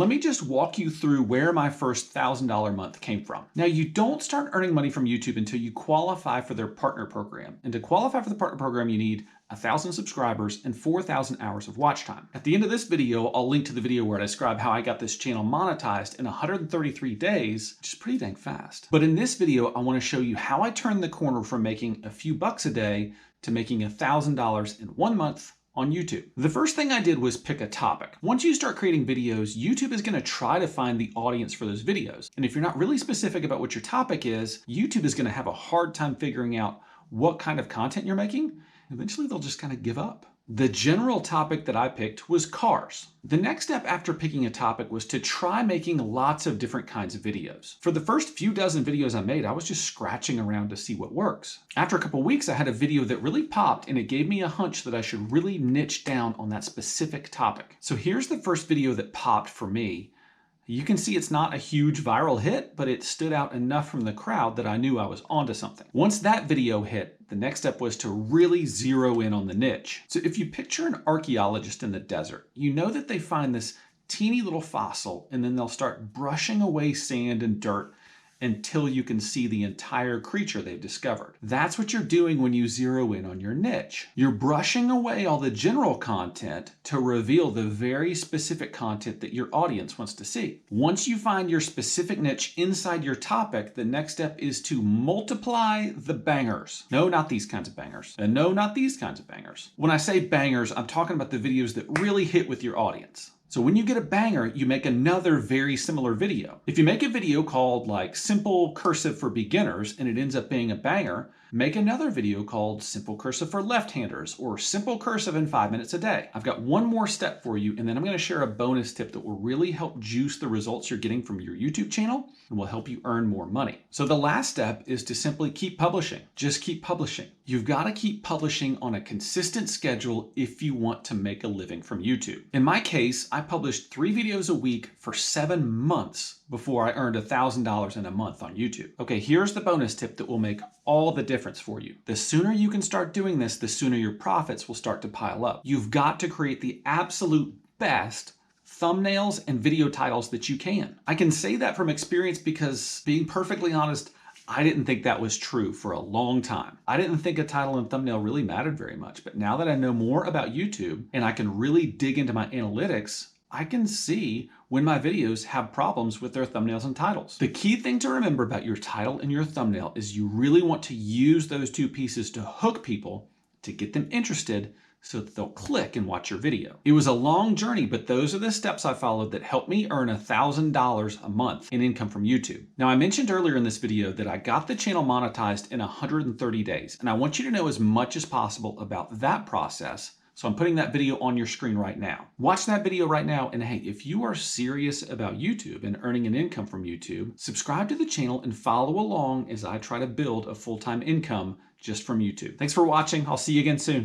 Let me just walk you through where my first $1,000 month came from. Now, you don't start earning money from YouTube until you qualify for their partner program. And to qualify for the partner program, you need 1,000 subscribers and 4,000 hours of watch time. At the end of this video, I'll link to the video where I describe how I got this channel monetized in 133 days, which is pretty dang fast. But in this video, I want to show you how I turned the corner from making a few bucks a day to making $1,000 in 1 month on YouTube. The first thing I did was pick a topic. Once you start creating videos, YouTube is going to try to find the audience for those videos. And if you're not really specific about what your topic is, YouTube is going to have a hard time figuring out what kind of content you're making. Eventually, they'll just kind of give up. The general topic that I picked was cars. The next step after picking a topic was to try making lots of different kinds of videos. For the first few dozen videos I made, I was just scratching around to see what works. After a couple weeks, I had a video that really popped, and it gave me a hunch that I should really niche down on that specific topic. So here's the first video that popped for me. You can see it's not a huge viral hit, but it stood out enough from the crowd that I knew I was onto something. Once that video hit, the next step was to really zero in on the niche. So if you picture an archaeologist in the desert, you know that they find this teeny little fossil, and then they'll start brushing away sand and dirt until you can see the entire creature they've discovered. That's what you're doing when you zero in on your niche. You're brushing away all the general content to reveal the very specific content that your audience wants to see. Once you find your specific niche inside your topic, the next step is to multiply the bangers. No, not these kinds of bangers. And no, not these kinds of bangers. When I say bangers, I'm talking about the videos that really hit with your audience. So when you get a banger, you make another very similar video. If you make a video called like Simple Cursive for Beginners and it ends up being a banger, make another video called Simple Cursive for Left-Handers or Simple Cursive in 5 minutes a day. I've got one more step for you, and then I'm going to share a bonus tip that will really help juice the results you're getting from your YouTube channel and will help you earn more money. So the last step is to simply keep publishing. Just keep publishing. You've got to keep publishing on a consistent schedule if you want to make a living from YouTube. In my case, I published 3 videos a week for 7 months before I earned $1,000 in a month on YouTube. Okay, here's the bonus tip that will make all the difference for you. The sooner you can start doing this, the sooner your profits will start to pile up. You've got to create the absolute best thumbnails and video titles that you can. I can say that from experience because, being perfectly honest, I didn't think that was true for a long time. I didn't think a title and thumbnail really mattered very much, but now that I know more about YouTube and I can really dig into my analytics, I can see when my videos have problems with their thumbnails and titles. The key thing to remember about your title and your thumbnail is you really want to use those two pieces to hook people, to get them interested, so that they'll click and watch your video. It was a long journey, but those are the steps I followed that helped me earn $1,000 a month in income from YouTube. Now, I mentioned earlier in this video that I got the channel monetized in 130 days, and I want you to know as much as possible about that process. So I'm putting that video on your screen right now. Watch that video right now, and hey, if you are serious about YouTube and earning an income from YouTube, subscribe to the channel and follow along as I try to build a full-time income just from YouTube. Thanks for watching. I'll see you again soon.